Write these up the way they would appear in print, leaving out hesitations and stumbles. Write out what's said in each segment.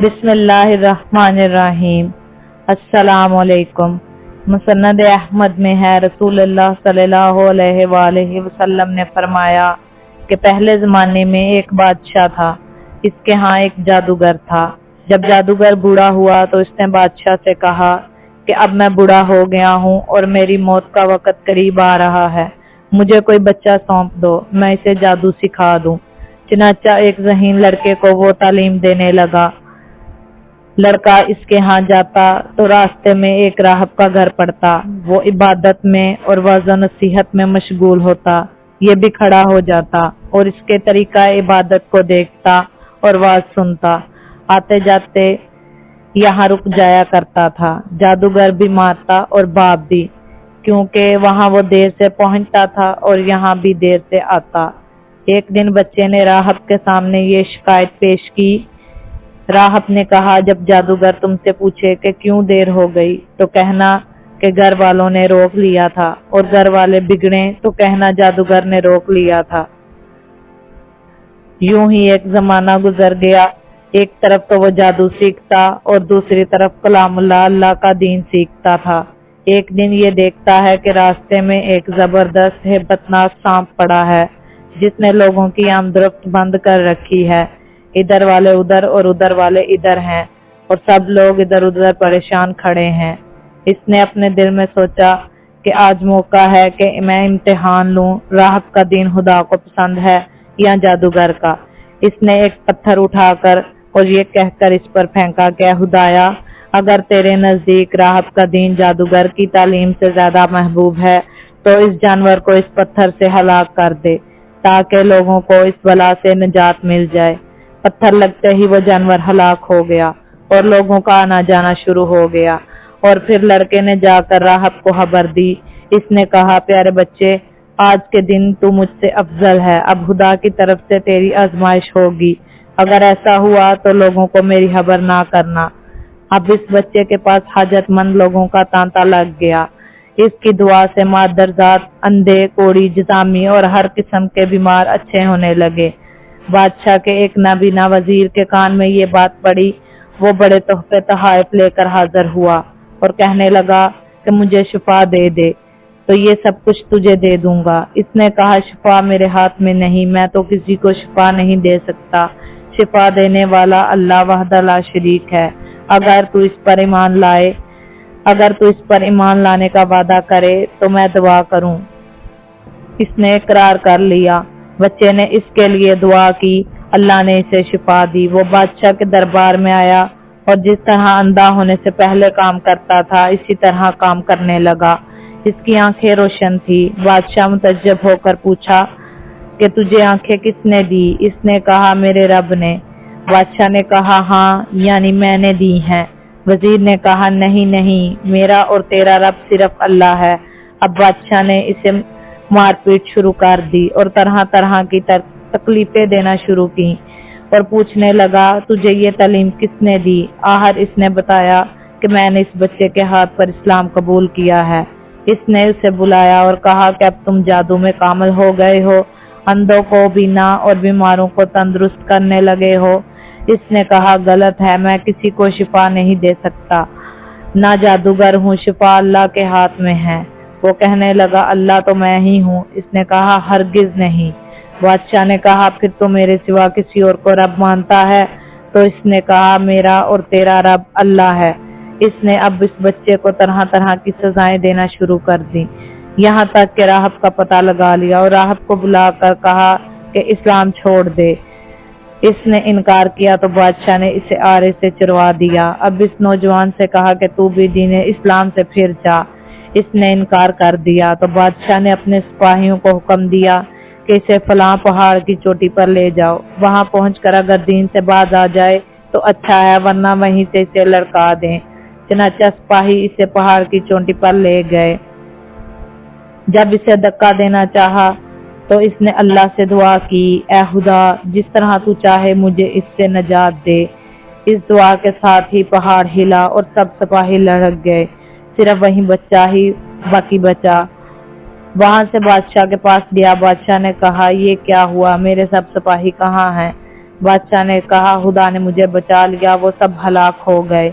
بسم اللہ الرحمن الرحیم۔ السلام علیکم۔ مسند احمد میں ہے رسول اللہ صلی اللہ علیہ وآلہ وسلم نے فرمایا کہ پہلے زمانے میں ایک بادشاہ تھا، اس کے ہاں ایک جادوگر تھا۔ جب جادوگر بوڑھا ہوا تو اس نے بادشاہ سے کہا کہ اب میں بوڑھا ہو گیا ہوں اور میری موت کا وقت قریب آ رہا ہے، مجھے کوئی بچہ سونپ دو، میں اسے جادو سکھا دوں۔ چنانچہ ایک ذہین لڑکے کو وہ تعلیم دینے لگا۔ لڑکا اس کے ہاں جاتا تو راستے میں ایک راہب کا گھر پڑتا، وہ عبادت میں اور وعظ و نصیحت میں مشغول ہوتا، یہ بھی کھڑا ہو جاتا اور اس کے طریقہ عبادت کو دیکھتا اور واز سنتا، آتے جاتے یہاں رک جایا کرتا تھا۔ جادوگر بھی مارتا اور باپ بھی، کیونکہ وہاں وہ دیر سے پہنچتا تھا اور یہاں بھی دیر سے آتا۔ ایک دن بچے نے راہب کے سامنے یہ شکایت پیش کی۔ راہب نے کہا، جب جادوگر تم سے پوچھے کہ کیوں دیر ہو گئی تو کہنا کہ گھر والوں نے روک لیا تھا، اور گھر والے بگڑے تو کہنا جادوگر نے روک لیا تھا۔ یوں ہی ایک زمانہ گزر گیا، ایک طرف تو وہ جادو سیکھتا اور دوسری طرف کلام اللہ کا دین سیکھتا تھا۔ ایک دن یہ دیکھتا ہے کہ راستے میں ایک زبردست ہیبتناک سانپ پڑا ہے جس نے لوگوں کی آمد بند کر رکھی ہے۔ ادھر والے ادھر اور ادھر والے ادھر ہیں اور سب لوگ ادھر ادھر پریشان کھڑے ہیں۔ اس نے اپنے دل میں سوچا کہ آج موقع ہے کہ میں امتحان لوں، راہب کا دین خدا کو پسند ہے یا جادوگر کا۔ اس نے ایک پتھر اٹھا کر اور یہ کہہ کر اس پر پھینکا کہ خدایا، اگر تیرے نزدیک راہب کا دین جادوگر کی تعلیم سے زیادہ محبوب ہے تو اس جانور کو اس پتھر سے ہلاک کر دے تاکہ لوگوں کو اس بلا سے نجات مل جائے۔ پتھر لگتے ہی وہ جانور ہلاک ہو گیا اور لوگوں کا آنا جانا شروع ہو گیا۔ اور پھر لڑکے نے جا کر راہب کو خبر دی۔ اس نے کہا، پیارے بچے، آج کے دن تو مجھ سے افضل ہے، اب خدا کی طرف سے تیری آزمائش ہوگی، اگر ایسا ہوا تو لوگوں کو میری خبر نہ کرنا۔ اب اس بچے کے پاس حاجت مند لوگوں کا تانتا لگ گیا۔ اس کی دعا سے مادرزاد، اندھے، کوڑی، جذامی اور ہر قسم کے بیمار اچھے ہونے لگے۔ بادشاہ کے ایک نابینا وزیر کے کان میں یہ بات پڑی، وہ بڑے تحفے تحائف لے کر حاضر ہوا اور کہنے لگا کہ مجھے شفا دے دے تو یہ سب کچھ تجھے دے دوں گا۔ اس نے کہا، شفا میرے ہاتھ میں نہیں، میں تو کسی کو شفا نہیں دے سکتا، شفا دینے والا اللہ وحدہ لا شریک ہے۔ اگر تو اس پر ایمان لانے کا وعدہ کرے تو میں دعا کروں۔ اس نے اقرار کر لیا۔ بچے نے اس کے لیے دعا کی، اللہ نے اسے شفا دی۔ وہ بادشاہ کے دربار میں آیا اور جس طرح اندھا ہونے سے پہلے کام کرتا تھا اسی طرح کام کرنے لگا۔ اس کی آنکھیں روشن تھی۔ بادشاہ متعجب ہو کر پوچھا کہ تجھے آنکھیں کس نے دی؟ اس نے کہا، میرے رب نے۔ بادشاہ نے کہا، ہاں، یعنی میں نے دی ہیں۔ وزیر نے کہا، نہیں، میرا اور تیرا رب صرف اللہ ہے۔ اب بادشاہ نے اسے مار پیٹ شروع کر دی اور طرح طرح کی تکلیفیں دینا شروع کی اور پوچھنے لگا، تجھے یہ تعلیم کس نے دی؟ آخر اس نے بتایا کہ میں نے اس بچے کے ہاتھ پر اسلام قبول کیا ہے۔ اس نے اسے بلایا اور کہا کہ اب تم جادو میں کامل ہو گئے ہو، اندھوں کو بینا اور بیماروں کو تندرست کرنے لگے ہو۔ اس نے کہا، غلط ہے، میں کسی کو شفا نہیں دے سکتا، نہ جادوگر ہوں، شفا اللہ کے ہاتھ میں ہے۔ وہ کہنے لگا، اللہ تو میں ہی ہوں۔ اس نے کہا، ہرگز نہیں۔ بادشاہ نے کہا، پھر تو میرے سوا کسی اور کو رب مانتا ہے؟ تو اس نے کہا، میرا اور تیرا رب اللہ ہے۔ اس نے اب اس بچے کو طرح طرح کی سزائیں دینا شروع کر دی، یہاں تک کہ راہب کا پتہ لگا لیا اور راہب کو بلا کر کہا کہ اسلام چھوڑ دے۔ اس نے انکار کیا تو بادشاہ نے اسے آرے سے چروا دیا۔ اب اس نوجوان سے کہا کہ تو بھی دین اسلام سے پھر جا۔ اس نے انکار کر دیا تو بادشاہ نے اپنے سپاہیوں کو حکم دیا کہ اسے فلاں پہاڑ کی چوٹی پر لے جاؤ، وہاں پہنچ کر اگر دین سے باز آ جائے تو اچھا ہے، ورنہ وہیں سے اسے لڑکا دیں۔ چنانچہ سپاہی اسے پہاڑ کی چوٹی پر لے گئے۔ جب اسے دھکا دینا چاہا تو اس نے اللہ سے دعا کی، اے خدا، جس طرح تو چاہے مجھے اس سے نجات دے۔ اس دعا کے ساتھ ہی پہاڑ ہلا اور سب سپاہی لڑک گئے، صرف وہیں بچہ ہی باقی بچا۔ وہاں سے بادشاہ کے پاس گیا۔ بادشاہ نے کہا، یہ کیا ہوا؟ میرے سب سپاہی کہاں ہیں؟ بادشاہ نے کہا خدا نے مجھے بچا لیا، وہ سب ہلاک ہو گئے۔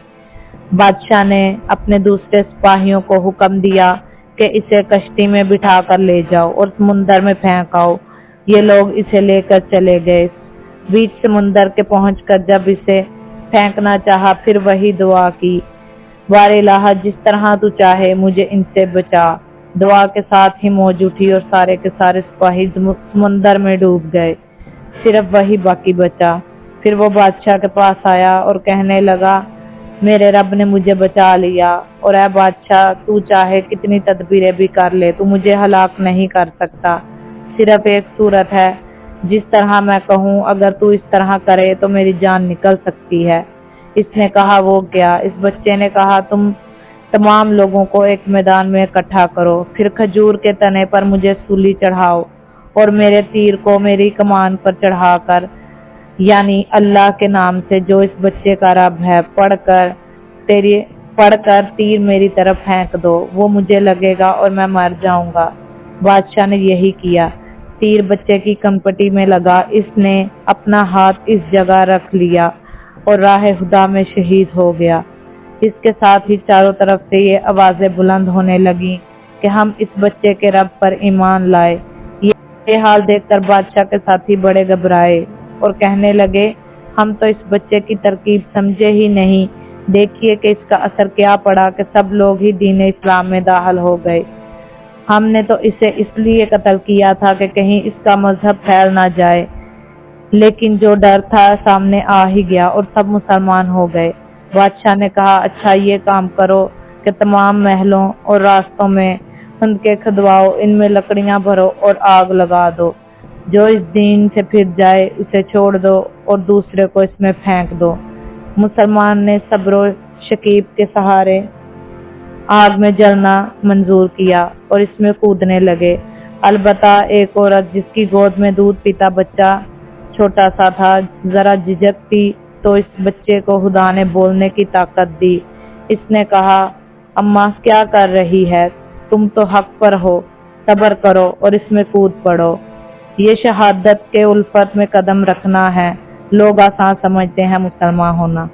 بادشاہ نے اپنے دوسرے سپاہیوں کو حکم دیا کہ اسے کشتی میں بٹھا کر لے جاؤ اور سمندر میں پھینک آؤ۔ یہ لوگ اسے لے کر چلے گئے۔ بیچ سمندر کے پہنچ کر جب اسے پھینکنا چاہا پھر وہی دعا کی، بار الہ جس طرح تو چاہے مجھے ان سے بچا۔ دعا کے ساتھ ہی موج اٹھی اور سارے کے سارے سپاہی سمندر میں ڈوب گئے، صرف وہی باقی بچا۔ پھر وہ بادشاہ کے پاس آیا اور کہنے لگا، میرے رب نے مجھے بچا لیا، اور اے بادشاہ تو چاہے کتنی تدبیریں بھی کر لے تو مجھے ہلاک نہیں کر سکتا۔ صرف ایک صورت ہے، جس طرح میں کہوں اگر تو اس طرح کرے تو میری جان نکل سکتی ہے۔ اس نے کہا وہ کیا؟ اس بچے نے کہا تم تمام لوگوں کو ایک میدان میں اکٹھا کرو، پھر کھجور کے تنے پر مجھے سولی چڑھاؤ اور میرے تیر کو میری کمان پر چڑھا کر، یعنی اللہ کے نام سے جو اس بچے کا رب ہے، پڑھ کر تیر میری طرف پھینک دو، وہ مجھے لگے گا اور میں مر جاؤں گا۔ بادشاہ نے یہی کیا، تیر بچے کی کنپٹی میں لگا، اس نے اپنا ہاتھ اس جگہ رکھ لیا اور راہ خدا میں شہید ہو گیا۔ اس کے ساتھ ہی چاروں طرف سے یہ آوازیں بلند ہونے لگیں کہ ہم اس بچے کے رب پر ایمان لائے۔ یہ حال دیکھ کر بادشاہ کے ساتھی بڑے گھبرائے اور کہنے لگے، ہم تو اس بچے کی ترکیب سمجھے ہی نہیں، دیکھیے کہ اس کا اثر کیا پڑا کہ سب لوگ ہی دین اسلام میں داخل ہو گئے۔ ہم نے تو اسے اس لیے قتل کیا تھا کہ کہیں اس کا مذہب پھیل نہ جائے، لیکن جو ڈر تھا سامنے آ ہی گیا اور سب مسلمان ہو گئے۔ بادشاہ نے کہا، اچھا یہ کام کرو کہ تمام محلوں اور راستوں میں خندقیں کھدواؤ، ان میں لکڑیاں بھرو اور آگ لگا دو، جو اس دین سے پھر جائے اسے چھوڑ دو اور دوسرے کو اس میں پھینک دو۔ مسلمان نے صبر و شکیب کے سہارے آگ میں جلنا منظور کیا اور اس میں کودنے لگے۔ البتہ ایک عورت جس کی گود میں دودھ پیتا بچہ چھوٹا سا تھا ذرا جھجکتی تو اس بچے کو خدا نے بولنے کی طاقت دی۔ اس نے کہا، اماں کیا کر رہی ہے؟ تم تو حق پر ہو، صبر کرو اور اس میں کود پڑو۔ یہ شہادت کے الفت میں قدم رکھنا ہے۔ لوگ آسان سمجھتے ہیں مسلمان ہونا۔